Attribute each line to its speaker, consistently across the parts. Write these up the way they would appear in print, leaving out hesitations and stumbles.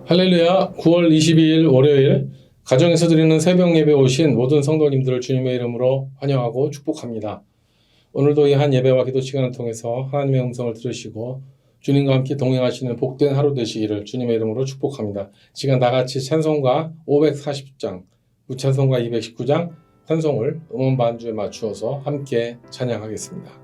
Speaker 1: 할렐루야. 9월 22일 월요일 가정에서 드리는 새벽 예배 오신 모든 성도님들을 주님의 이름으로 환영하고 축복합니다. 오늘도 이 한 예배와 기도 시간을 통해서 하나님의 음성을 들으시고 주님과 함께 동행하시는 복된 하루 되시기를 주님의 이름으로 축복합니다. 시간 다 같이 찬송가 540장, 우찬송가 219장 찬송을 음원 반주에 맞추어서 함께 찬양하겠습니다.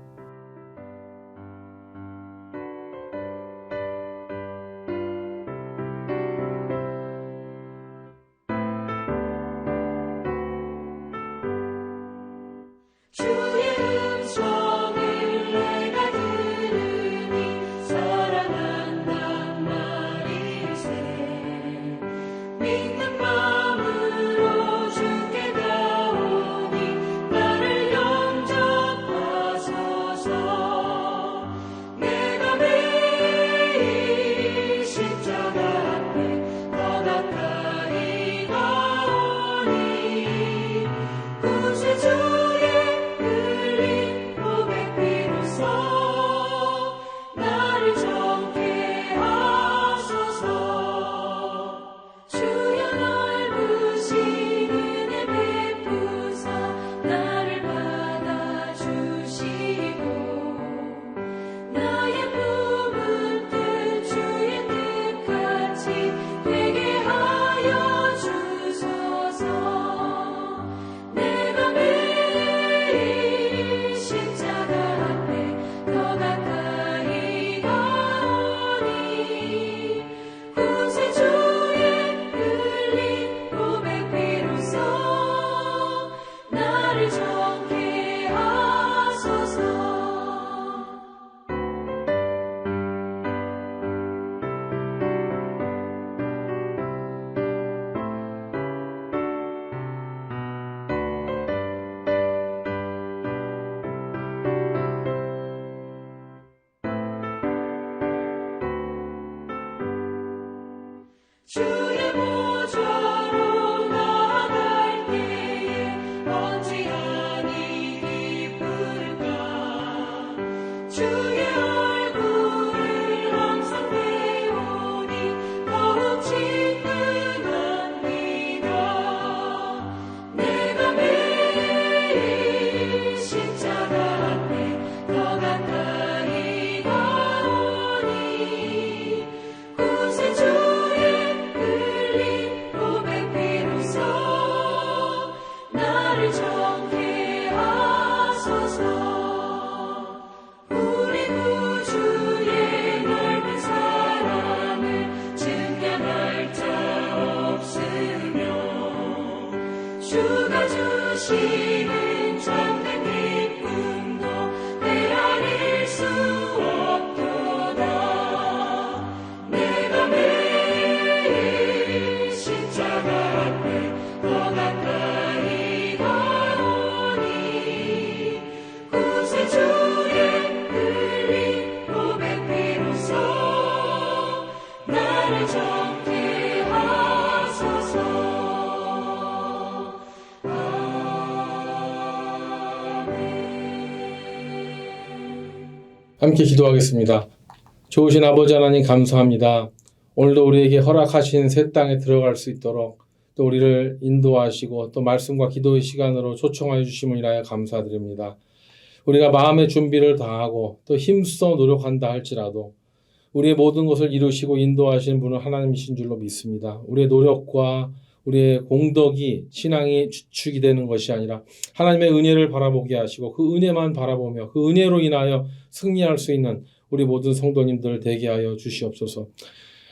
Speaker 2: 주의 보좌로 나아갈 때에 어찌하니 기쁠까. 주의 얼굴을 항상 배우니 더욱 친근합니다. 내가 매일 십자가 앞에 더 가까이 가오니 구세주 나를 정케 하소서. 우리 구주의 넓은 사랑을 증명할 자 없으며 주가 주시는 참된 기쁨도 헤아릴 수 없도다. 내가 매일 십자가 앞에 더 가까이 가오니 구세주의 흘린 고백 피로써 나를 정케 하소서.
Speaker 1: 함께 기도하겠습니다. 좋으신 아버지 하나님 감사합니다. 오늘도 우리에게 허락하신 새 땅에 들어갈 수 있도록 또 우리를 인도하시고 또 말씀과 기도의 시간으로 초청하여 주심을 인하여 감사드립니다. 우리가 마음의 준비를 다하고 또 힘써 노력한다 할지라도 우리의 모든 것을 이루시고 인도하시는 분은 하나님이신 줄로 믿습니다. 우리의 노력과 우리의 공덕이 신앙이 주축이 되는 것이 아니라 하나님의 은혜를 바라보게 하시고 그 은혜만 바라보며 그 은혜로 인하여 승리할 수 있는 우리 모든 성도님들 되게 하여 주시옵소서.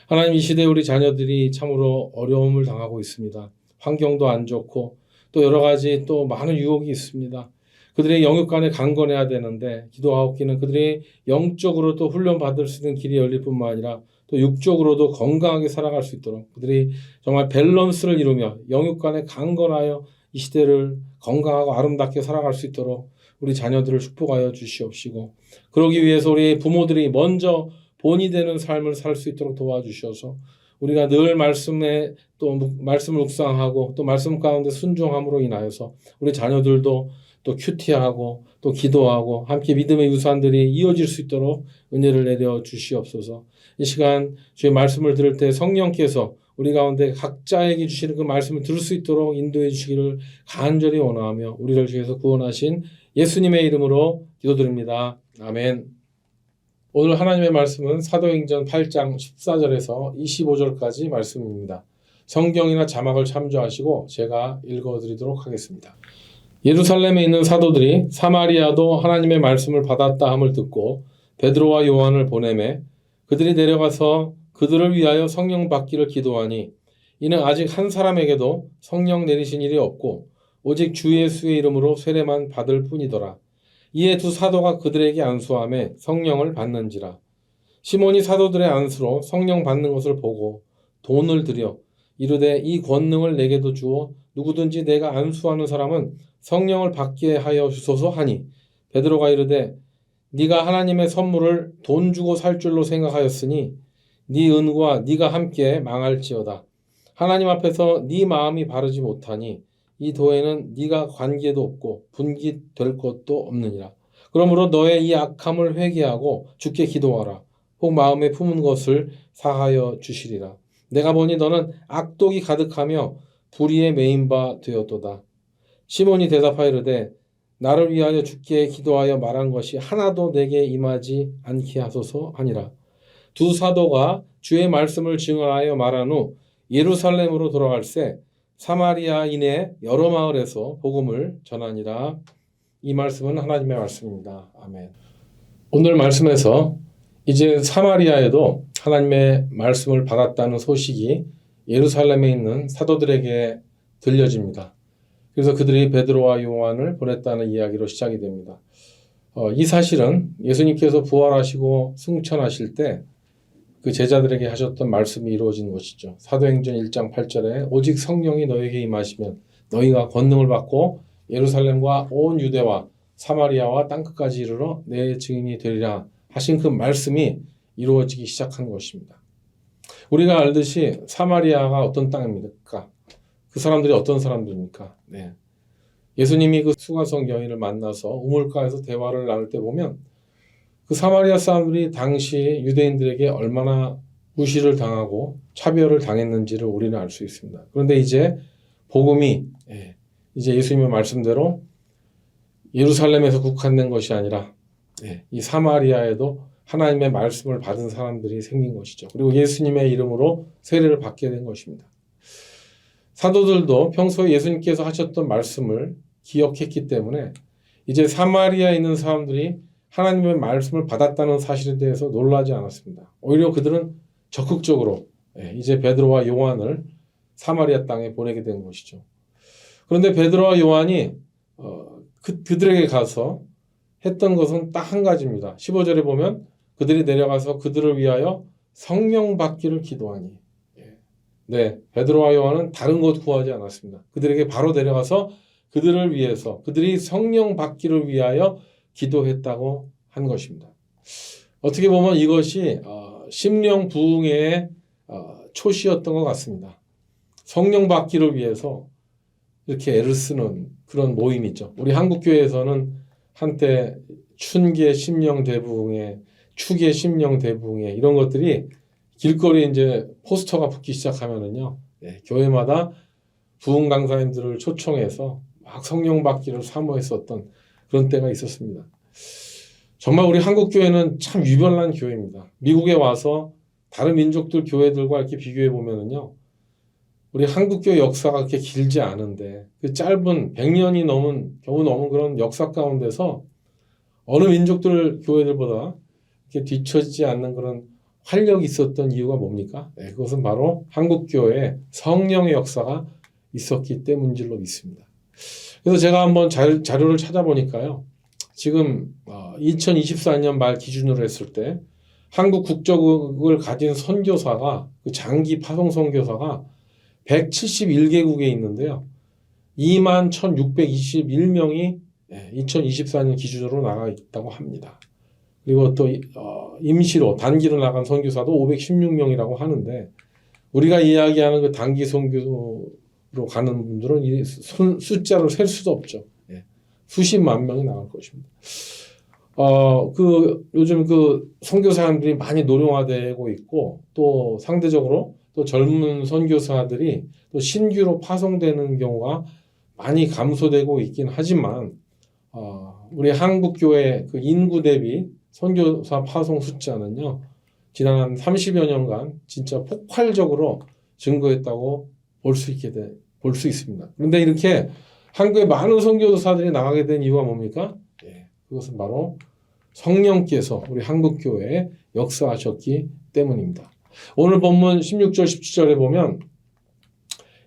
Speaker 1: 하나님, 이 시대에 우리 자녀들이 참으로 어려움을 당하고 있습니다. 환경도 안 좋고 또 여러 가지 또 많은 유혹이 있습니다. 그들의 영육간에 강건해야 되는데 기도하옵기는 그들이 영적으로 또 훈련받을 수 있는 길이 열릴 뿐만 아니라 또 육적으로도 건강하게 살아갈 수 있도록 그들이 정말 밸런스를 이루며 영육간에 강건하여 이 시대를 건강하고 아름답게 살아갈 수 있도록 우리 자녀들을 축복하여 주시옵시고 그러기 위해서 우리 부모들이 먼저 본이 되는 삶을 살 수 있도록 도와주셔서 우리가 늘 말씀에 또 말씀을 묵상하고 또 말씀 가운데 순종함으로 인하여서 우리 자녀들도 또 큐티하고 또 기도하고 함께 믿음의 유산들이 이어질 수 있도록 은혜를 내려 주시옵소서. 이 시간 주의 말씀을 들을 때 성령께서 우리 가운데 각자에게 주시는 그 말씀을 들을 수 있도록 인도해 주시기를 간절히 원하며 우리를 주에서 구원하신 예수님의 이름으로 기도드립니다. 아멘. 오늘 하나님의 말씀은 사도행전 8장 14절에서 25절까지 말씀입니다. 성경이나 자막을 참조하시고 제가 읽어드리도록 하겠습니다. 예루살렘에 있는 사도들이 사마리아도 하나님의 말씀을 받았다 함을 듣고 베드로와 요한을 보내매 그들이 내려가서 그들을 위하여 성령 받기를 기도하니 이는 아직 한 사람에게도 성령 내리신 일이 없고 오직 주 예수의 이름으로 세례만 받을 뿐이더라. 이에 두 사도가 그들에게 안수하며 성령을 받는지라. 시몬이 사도들의 안수로 성령 받는 것을 보고 돈을 들여 이르되 이 권능을 내게도 주어 누구든지 내가 안수하는 사람은 성령을 받게 하여 주소서 하니 베드로가 이르되 네가 하나님의 선물을 돈 주고 살 줄로 생각하였으니 네 은과 네가 함께 망할지어다. 하나님 앞에서 네 마음이 바르지 못하니 이 도에는 네가 관계도 없고 분깃될 것도 없느니라. 그러므로 너의 이 악함을 회개하고 주께 기도하라. 혹 마음에 품은 것을 사하여 주시리라. 내가 보니 너는 악독이 가득하며 불의에 매인 바 되었도다. 시몬이 대답하여 이르되 나를 위하여 주께 기도하여 말한 것이 하나도 내게 임하지 않게 하소서 하니라. 두 사도가 주의 말씀을 증언하여 말한 후 예루살렘으로 돌아갈새 사마리아 이내 여러 마을에서 복음을 전하니라. 이 말씀은 하나님의 말씀입니다. 아멘. 오늘 말씀에서 이제 사마리아에도 하나님의 말씀을 받았다는 소식이 예루살렘에 있는 사도들에게 들려집니다. 그래서 그들이 베드로와 요한을 보냈다는 이야기로 시작이 됩니다. 이 사실은 예수님께서 부활하시고 승천하실 때 그 제자들에게 하셨던 말씀이 이루어진 것이죠. 사도행전 1장 8절에 오직 성령이 너에게 임하시면 너희가 권능을 받고 예루살렘과 온 유대와 사마리아와 땅끝까지 이르러 내 증인이 되리라 하신 그 말씀이 이루어지기 시작한 것입니다. 우리가 알듯이 사마리아가 어떤 땅입니까? 그 사람들이 어떤 사람들입니까? 네. 예수님이 그 수가성 여인을 만나서 우물가에서 대화를 나눌 때 보면 그 사마리아 사람들이 당시 유대인들에게 얼마나 무시를 당하고 차별을 당했는지를 우리는 알 수 있습니다. 그런데 이제 복음이 이제 예수님의 말씀대로 예루살렘에서 국한된 것이 아니라 이 사마리아에도 하나님의 말씀을 받은 사람들이 생긴 것이죠. 그리고 예수님의 이름으로 세례를 받게 된 것입니다. 사도들도 평소에 예수님께서 하셨던 말씀을 기억했기 때문에 이제 사마리아에 있는 사람들이 하나님의 말씀을 받았다는 사실에 대해서 놀라지 않았습니다. 오히려 그들은 적극적으로 이제 베드로와 요한을 사마리아 땅에 보내게 된 것이죠. 그런데 베드로와 요한이 그들에게 가서 했던 것은 딱 한 가지입니다. 15절에 보면 그들이 내려가서 그들을 위하여 성령 받기를 기도하니. 네, 베드로와 요한은 다른 것 구하지 않았습니다. 그들에게 바로 내려가서 그들을 위해서 그들이 성령 받기를 위하여 기도했다고 한 것입니다. 어떻게 보면 이것이 심령 부흥의 초시였던 것 같습니다. 성령 받기를 위해서 이렇게 애를 쓰는 그런 모임이 있죠. 우리 한국교회에서는 한때 춘계 심령 대부흥회, 추계 심령 대부흥회 이런 것들이 길거리에 이제 포스터가 붙기 시작하면은요, 교회마다 부흥 강사님들을 초청해서 막 성령 받기를 사모했었던 그런 때가 있었습니다. 정말 우리 한국교회는 참 유별난 교회입니다. 미국에 와서 다른 민족들 교회들과 이렇게 비교해 보면은요, 우리 한국교회 역사가 그렇게 길지 않은데 그 짧은 100년이 겨우 넘은 그런 역사 가운데서 어느 민족들 교회들보다 이렇게 뒤처지지 않는 그런 활력이 있었던 이유가 뭡니까? 그것은 바로 한국교회에 성령의 역사가 있었기 때문인 줄로 믿습니다. 그래서 제가 한번 자료를 찾아보니까요. 지금 2024년 말 기준으로 했을 때 한국 국적을 가진 선교사가 그 장기 파송 선교사가 171개국에 있는데요. 21,621명이 2024년 기준으로 나가 있다고 합니다. 그리고 또 임시로 단기로 나간 선교사도 516명이라고 하는데 우리가 이야기하는 그 단기 선교로 가는 분들은 이 숫자로 셀 수도 없죠. 수십만 명이 나갈 것입니다. 요즘 그 선교사님들이 많이 노령화되고 있고 또 상대적으로 또 젊은 선교사들이 또 신규로 파송되는 경우가 많이 감소되고 있긴 하지만 우리 한국 교회 그 인구 대비 선교사 파송 숫자는요 지난 한 30여 년간 진짜 폭발적으로 증가했다고 볼 수 있습니다. 그런데 이렇게 한국에 많은 선교사들이 나가게 된 이유가 뭡니까? 그것은 바로 성령께서 우리 한국 교회에 역사하셨기 때문입니다. 오늘 본문 16절 17절에 보면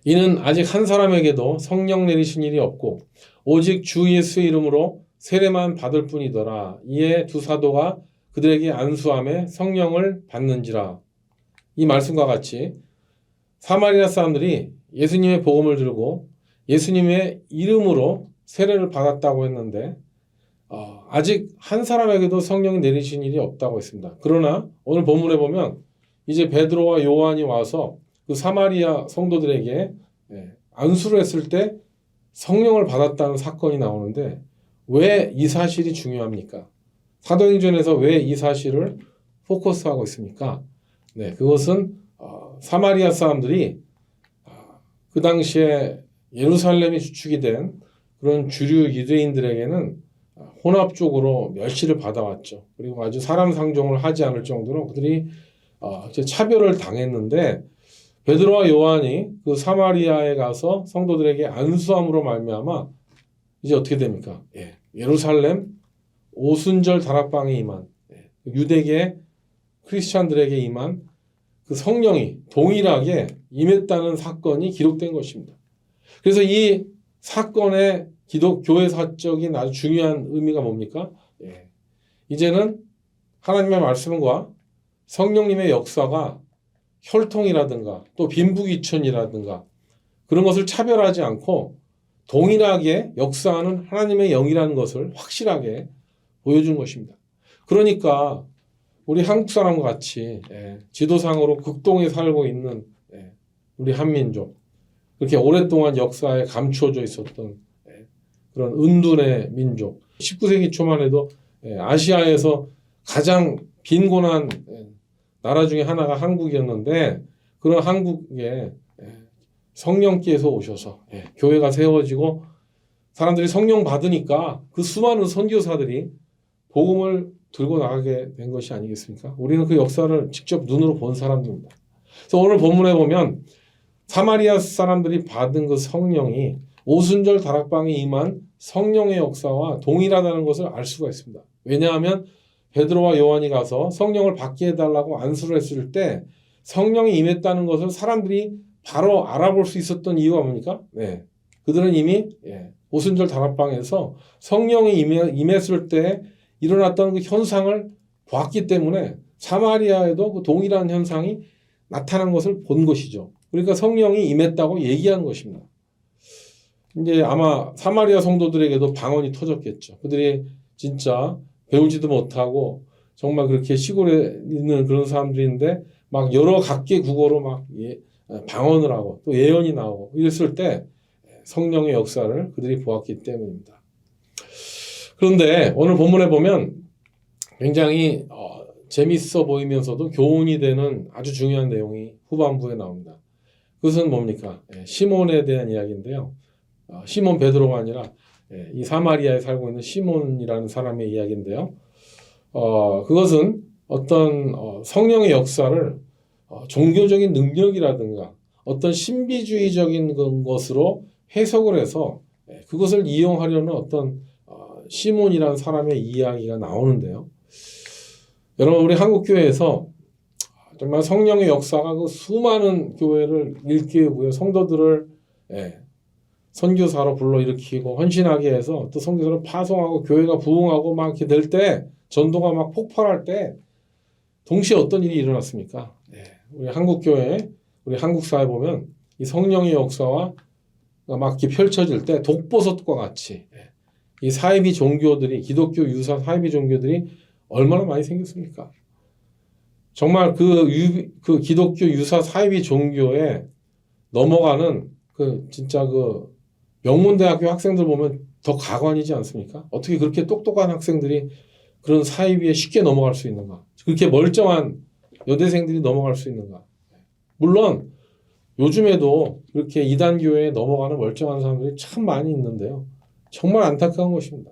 Speaker 1: 이는 아직 한 사람에게도 성령 내리신 일이 없고 오직 주 예수의 이름으로 세례만 받을 뿐이더라. 이에 두 사도가 그들에게 안수함에 성령을 받는지라. 이 말씀과 같이 사마리아 사람들이 예수님의 복음을 들고 예수님의 이름으로 세례를 받았다고 했는데 아직 한 사람에게도 성령이 내리신 일이 없다고 했습니다. 그러나 오늘 본문에 보면 이제 베드로와 요한이 와서 그 사마리아 성도들에게 안수를 했을 때 성령을 받았다는 사건이 나오는데 왜 이 사실이 중요합니까? 사도행전에서 왜 이 사실을 포커스하고 있습니까? 그것은 사마리아 사람들이 그 당시에 예루살렘이 주축이 된 그런 주류 유대인들에게는 혼합적으로 멸시를 받아왔죠. 그리고 아주 사람 상종을 하지 않을 정도로 그들이 차별을 당했는데 베드로와 요한이 그 사마리아에 가서 성도들에게 안수함으로 말미암아 이제 어떻게 됩니까? 예루살렘 오순절 다락방에 임한 유대계 크리스찬들에게 임한 그 성령이 동일하게 임했다는 사건이 기록된 것입니다. 그래서 이 사건의 교회사적인 아주 중요한 의미가 뭡니까? 이제는 하나님의 말씀과 성령님의 역사가 혈통이라든가 또 빈부귀천이라든가 그런 것을 차별하지 않고 동일하게 역사하는 하나님의 영이라는 것을 확실하게 보여준 것입니다. 그러니까 우리 한국 사람과 같이 지도상으로 극동에 살고 있는 우리 한민족 그렇게 오랫동안 역사에 감추어져 있었던 그런 은둔의 민족 19세기 초만 해도 아시아에서 가장 빈곤한 나라 중에 하나가 한국이었는데 그런 한국에 성령께서 오셔서 교회가 세워지고 사람들이 성령 받으니까 그 수많은 선교사들이 복음을 들고 나가게 된 것이 아니겠습니까? 우리는 그 역사를 직접 눈으로 본 사람들입니다. 그래서 오늘 본문에 보면 사마리아 사람들이 받은 그 성령이 오순절 다락방에 임한 성령의 역사와 동일하다는 것을 알 수가 있습니다. 왜냐하면 베드로와 요한이 가서 성령을 받게 해달라고 안수를 했을 때 성령이 임했다는 것을 사람들이 바로 알아볼 수 있었던 이유가 뭡니까? 그들은 이미 오순절 다락방에서 성령이 임했을 때 일어났던 그 현상을 보았기 때문에 사마리아에도 그 동일한 현상이 나타난 것을 본 것이죠. 그러니까 성령이 임했다고 얘기한 것입니다. 이제 아마 사마리아 성도들에게도 방언이 터졌겠죠. 그들이 진짜 배우지도 못하고 정말 그렇게 시골에 있는 그런 사람들인데 막 여러 각계 국어로 막 방언을 하고 또 예언이 나오고 이랬을 때 성령의 역사를 그들이 보았기 때문입니다. 그런데 오늘 본문에 보면 굉장히 재밌어 보이면서도 교훈이 되는 아주 중요한 내용이 후반부에 나옵니다. 그것은 뭡니까? 시몬에 대한 이야기인데요. 시몬 베드로가 아니라 이 사마리아에 살고 있는 시몬이라는 사람의 이야기인데요. 그것은 어떤 성령의 역사를 종교적인 능력이라든가 어떤 신비주의적인 것으로 해석을 해서 그것을 이용하려는 어떤 시몬이라는 사람의 이야기가 나오는데요. 여러분 우리 한국교회에서 정말 성령의 역사가 그 수많은 교회를 일깨우고요. 성도들을 선교사로 불러일으키고 헌신하게 해서 또 선교사를 파송하고 교회가 부흥하고 막 이렇게 될 때 전도가 막 폭발할 때 동시에 어떤 일이 일어났습니까? 우리 한국교회, 우리 한국사회 보면 이 성령의 역사와 막 이렇게 펼쳐질 때 독보섯과 같이 이 사이비 종교들이 기독교 유사 사이비 종교들이 얼마나 많이 생겼습니까? 정말 그 기독교 유사 사이비 종교에 넘어가는 그 진짜 그 명문대학교 학생들 보면 더 가관이지 않습니까? 어떻게 그렇게 똑똑한 학생들이 그런 사이비에 쉽게 넘어갈 수 있는가? 그렇게 멀쩡한 여대생들이 넘어갈 수 있는가? 물론 요즘에도 이렇게 이단 교회에 넘어가는 멀쩡한 사람들이 참 많이 있는데요. 정말 안타까운 것입니다.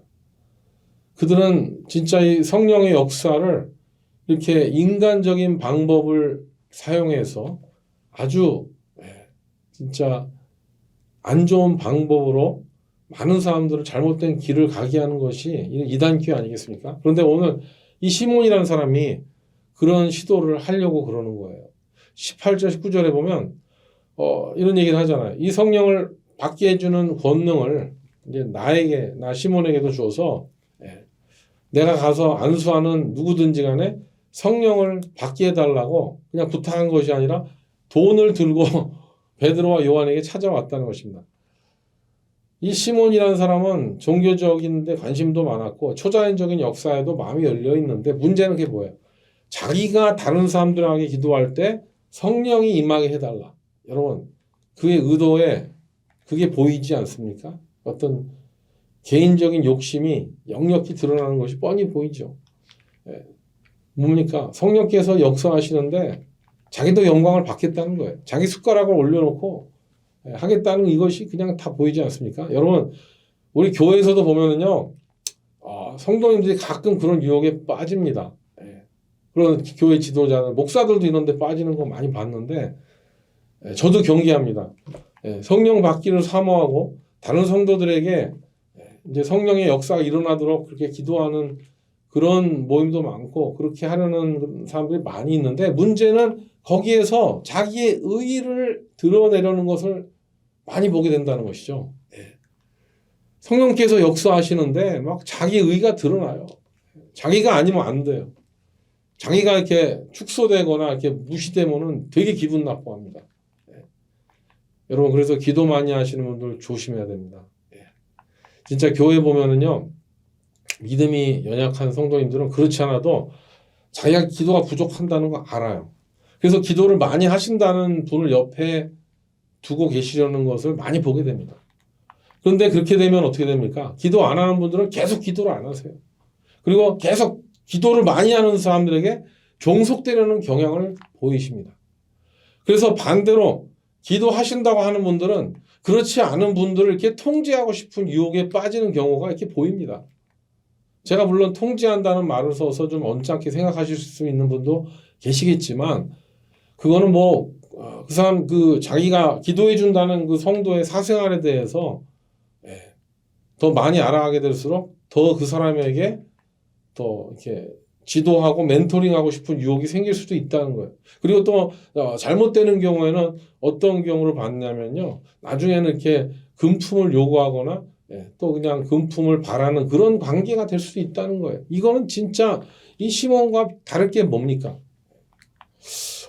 Speaker 1: 그들은 진짜 이 성령의 역사를 이렇게 인간적인 방법을 사용해서 아주 진짜 안 좋은 방법으로 많은 사람들을 잘못된 길을 가게 하는 것이 이단교회 아니겠습니까? 그런데 오늘 이 시몬이라는 사람이 그런 시도를 하려고 그러는 거예요. 18절, 19절에 보면 이런 얘기를 하잖아요. 이 성령을 받게 해주는 권능을 이제 나 시몬에게도 주어서 내가 가서 안수하는 누구든지 간에 성령을 받게 해달라고 그냥 부탁한 것이 아니라 돈을 들고 베드로와 요한에게 찾아왔다는 것입니다. 이 시몬이라는 사람은 종교적인 데 관심도 많았고 초자연적인 역사에도 마음이 열려 있는데 문제는 그게 뭐예요? 자기가 다른 사람들에게 기도할 때 성령이 임하게 해달라. 여러분, 그의 의도에 그게 보이지 않습니까? 어떤 개인적인 욕심이 역력히 드러나는 것이 뻔히 보이죠. 뭡니까? 성령께서 역사하시는데 자기도 영광을 받겠다는 거예요. 자기 숟가락을 올려놓고 하겠다는 이것이 그냥 다 보이지 않습니까? 여러분, 우리 교회에서도 보면은요, 성도님들이 가끔 그런 유혹에 빠집니다. 그런 교회 지도자들, 목사들도 이런 데 빠지는 거 많이 봤는데, 저도 경계합니다. 성령 받기를 사모하고, 다른 성도들에게 이제 성령의 역사가 일어나도록 그렇게 기도하는 그런 모임도 많고, 그렇게 하려는 사람들이 많이 있는데, 문제는 거기에서 자기의 의의를 드러내려는 것을 많이 보게 된다는 것이죠. 성령께서 역사하시는데 막 자기 의가 드러나요. 자기가 아니면 안 돼요. 자기가 이렇게 축소되거나 이렇게 무시되면은 되게 기분 나빠합니다. 여러분, 그래서 기도 많이 하시는 분들 조심해야 됩니다. 진짜 교회 보면은요, 믿음이 연약한 성도님들은 그렇지 않아도 자기가 기도가 부족한다는 거 알아요. 그래서 기도를 많이 하신다는 분을 옆에 두고 계시려는 것을 많이 보게 됩니다. 그런데 그렇게 되면 어떻게 됩니까? 기도 안 하는 분들은 계속 기도를 안 하세요. 그리고 계속 기도를 많이 하는 사람들에게 종속되려는 경향을 보이십니다. 그래서 반대로 기도하신다고 하는 분들은 그렇지 않은 분들을 이렇게 통제하고 싶은 유혹에 빠지는 경우가 이렇게 보입니다. 제가 물론 통제한다는 말을 써서 좀 언짢게 생각하실 수 있는 분도 계시겠지만, 그거는 그 사람 자기가 기도해 준다는 그 성도의 사생활에 대해서 더 많이 알아가게 될수록 더 그 사람에게 더 이렇게 지도하고 멘토링하고 싶은 유혹이 생길 수도 있다는 거예요. 그리고 또 잘못되는 경우에는 어떤 경우를 봤냐면요, 나중에는 이렇게 금품을 요구하거나 또 그냥 금품을 바라는 그런 관계가 될 수도 있다는 거예요. 이거는 진짜 이 시몬과 다를 게 뭡니까?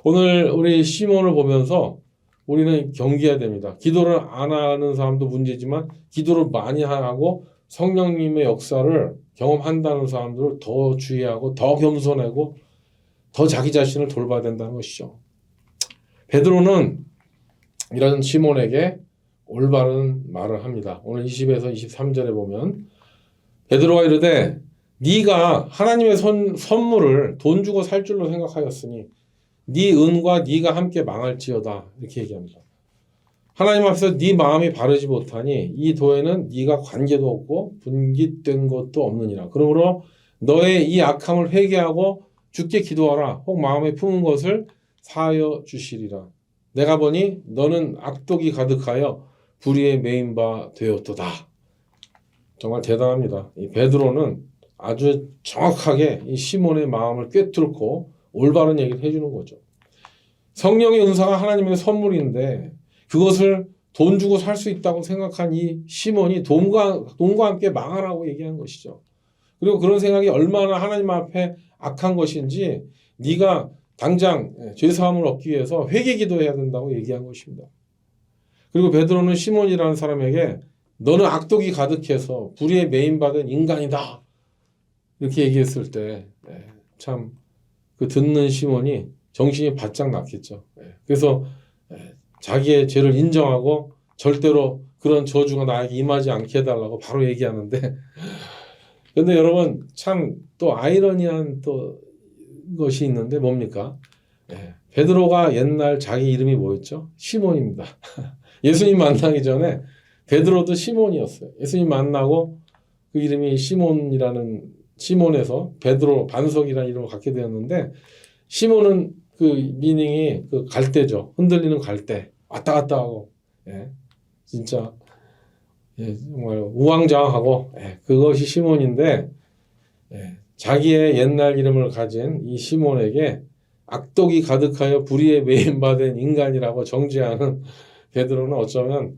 Speaker 1: 오늘 우리 시몬을 보면서 우리는 경계해야 됩니다. 기도를 안 하는 사람도 문제지만 기도를 많이 하고 성령님의 역사를 경험한다는 사람들을 더 주의하고 더 겸손하고 더 자기 자신을 돌봐야 된다는 것이죠. 베드로는 이런 시몬에게 올바른 말을 합니다. 오늘 20에서 23절에 보면 베드로가 이르되 네가 하나님의 선물을 돈 주고 살 줄로 생각하였으니 네 은과 네가 함께 망할지어다, 이렇게 얘기합니다. 하나님 앞에서 네 마음이 바르지 못하니 이 도에는 네가 관계도 없고 분깃된 것도 없느니라. 그러므로 너의 이 악함을 회개하고 주께 기도하라. 혹 마음에 품은 것을 사하여 주시리라. 내가 보니 너는 악독이 가득하여 불의에 매인 바 되었도다. 정말 대단합니다. 이 베드로는 아주 정확하게 이 시몬의 마음을 꿰뚫고 올바른 얘기를 해주는 거죠. 성령의 은사가 하나님의 선물인데 그것을 돈 주고 살 수 있다고 생각한 이 시몬이 돈과 함께 망하라고 얘기한 것이죠. 그리고 그런 생각이 얼마나 하나님 앞에 악한 것인지 네가 당장 죄사함을 얻기 위해서 회개 기도해야 된다고 얘기한 것입니다. 그리고 베드로는 시몬이라는 사람에게 너는 악독이 가득해서 불의에 매인받은 인간이다, 이렇게 얘기했을 때 참 그 듣는 시몬이 정신이 바짝 났겠죠. 그래서 자기의 죄를 인정하고 절대로 그런 저주가 나에게 임하지 않게 해달라고 바로 얘기하는데, 근데 여러분 참 또 아이러니한 또 것이 있는데 뭡니까? 베드로가 옛날 자기 이름이 뭐였죠? 시몬입니다. 예수님 만나기 전에 베드로도 시몬이었어요. 예수님 만나고 그 이름이 시몬이라는 시몬에서 베드로 반석이라는 이름을 갖게 되었는데 시몬은 그 미닝이 그 갈대죠. 흔들리는 갈대. 왔다 갔다 하고 예, 진짜 정말 우왕좌왕하고 그것이 시몬인데 자기의 옛날 이름을 가진 이 시몬에게 악독이 가득하여 불의에 매인받은 인간이라고 정죄하는 베드로는 어쩌면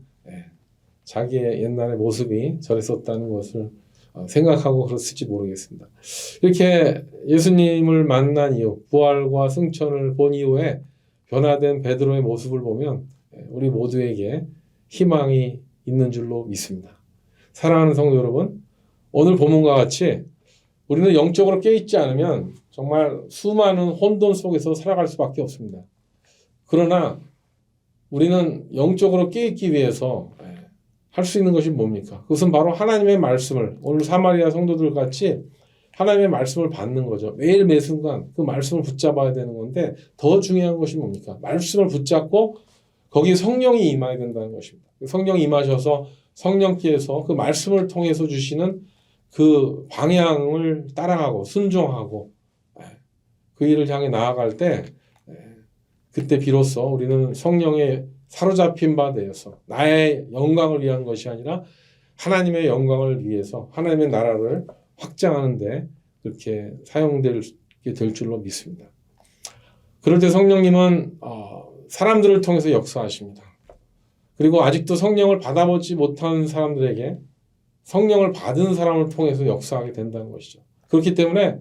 Speaker 1: 자기의 옛날의 모습이 저랬었다는 것을 생각하고 그랬을지 모르겠습니다. 이렇게 예수님을 만난 이후 부활과 승천을 본 이후에 변화된 베드로의 모습을 보면 우리 모두에게 희망이 있는 줄로 믿습니다. 사랑하는 성도 여러분, 오늘 본문과 같이 우리는 영적으로 깨있지 않으면 정말 수많은 혼돈 속에서 살아갈 수밖에 없습니다. 그러나 우리는 영적으로 깨있기 위해서 할 수 있는 것이 뭡니까? 그것은 바로 하나님의 말씀을 오늘 사마리아 성도들 같이 하나님의 말씀을 받는 거죠. 매일 매 순간 그 말씀을 붙잡아야 되는 건데 더 중요한 것이 뭡니까? 말씀을 붙잡고 거기에 성령이 임해야 된다는 것입니다. 성령이 임하셔서 성령께서 그 말씀을 통해서 주시는 그 방향을 따라가고 순종하고 그 일을 향해 나아갈 때 그때 비로소 우리는 성령의 사로잡힌 바 되어서 나의 영광을 위한 것이 아니라 하나님의 영광을 위해서 하나님의 나라를 확장하는 데 그렇게 사용되게 될 줄로 믿습니다. 그럴 때 성령님은 사람들을 통해서 역사하십니다. 그리고 아직도 성령을 받아보지 못한 사람들에게 성령을 받은 사람을 통해서 역사하게 된다는 것이죠. 그렇기 때문에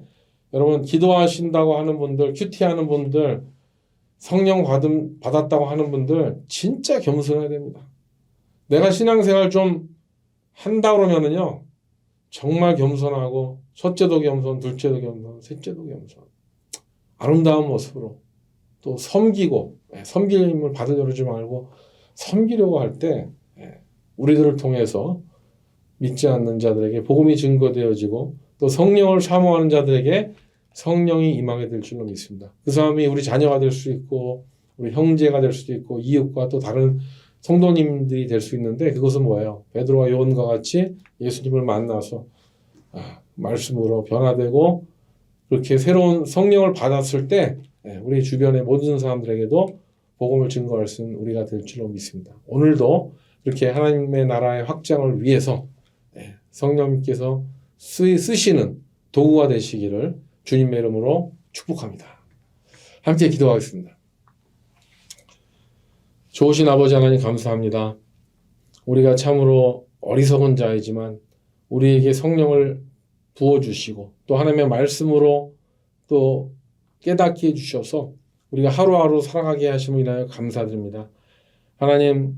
Speaker 1: 여러분 기도하신다고 하는 분들, 큐티하는 분들, 성령 받았다고 하는 분들 진짜 겸손해야 됩니다. 내가 신앙생활 좀 한다 그러면은요 정말 겸손하고 첫째도 겸손, 둘째도 겸손, 셋째도 겸손 아름다운 모습으로 또 섬기고 섬김을 받으려고 하지 말고 섬기려고 할 때 우리들을 통해서 믿지 않는 자들에게 복음이 증거되어지고 또 성령을 사모하는 자들에게 성령이 임하게 될 줄로 믿습니다. 그 사람이 우리 자녀가 될 수 있고 우리 형제가 될 수도 있고 이웃과 또 다른 성도님들이 될 수 있는데 그것은 뭐예요? 베드로와 요한과 같이 예수님을 만나서 말씀으로 변화되고 그렇게 새로운 성령을 받았을 때 우리 주변의 모든 사람들에게도 복음을 증거할 수 있는 우리가 될 줄로 믿습니다. 오늘도 이렇게 하나님의 나라의 확장을 위해서 성령님께서 쓰시는 도구가 되시기를 주님의 이름으로 축복합니다. 함께 기도하겠습니다. 좋으신 아버지 하나님 감사합니다. 우리가 참으로 어리석은 자이지만 우리에게 성령을 부어주시고 또 하나님의 말씀으로 또 깨닫게 해주셔서 우리가 하루하루 살아가게 하심을 인하여 감사드립니다. 하나님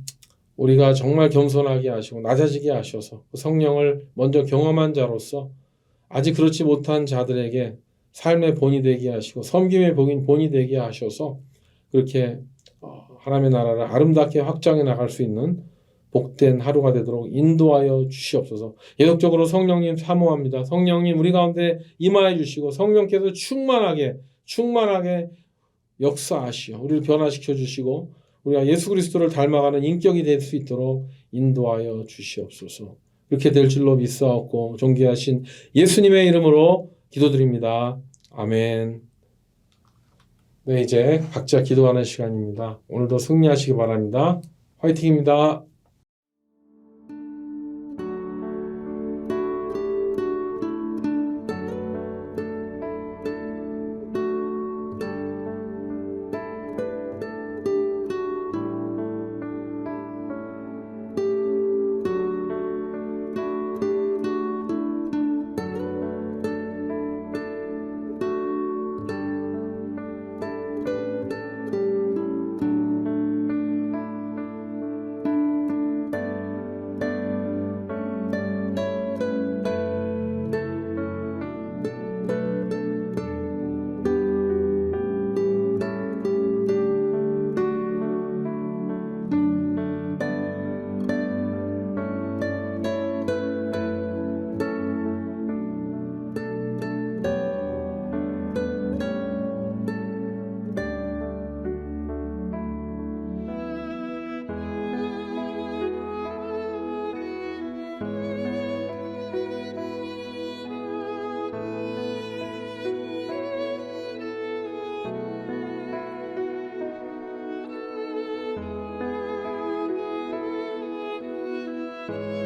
Speaker 1: 우리가 정말 겸손하게 하시고 낮아지게 하셔서 그 성령을 먼저 경험한 자로서 아직 그렇지 못한 자들에게 삶의 본이 되게 하시고 섬김의 본이 되게 하셔서 그렇게 하나님의 나라를 아름답게 확장해 나갈 수 있는 복된 하루가 되도록 인도하여 주시옵소서. 계속적으로 성령님 사모합니다. 성령님 우리 가운데 임하여 주시고 성령께서 충만하게 역사하시어 우리를 변화시켜 주시고 우리가 예수 그리스도를 닮아가는 인격이 될 수 있도록 인도하여 주시옵소서. 그렇게 될 줄로 믿사옵고 존귀하신 예수님의 이름으로 기도드립니다. 아멘. 네, 이제 각자 기도하는 시간입니다. 오늘도 승리하시기 바랍니다. 화이팅입니다.
Speaker 2: 주옵소서.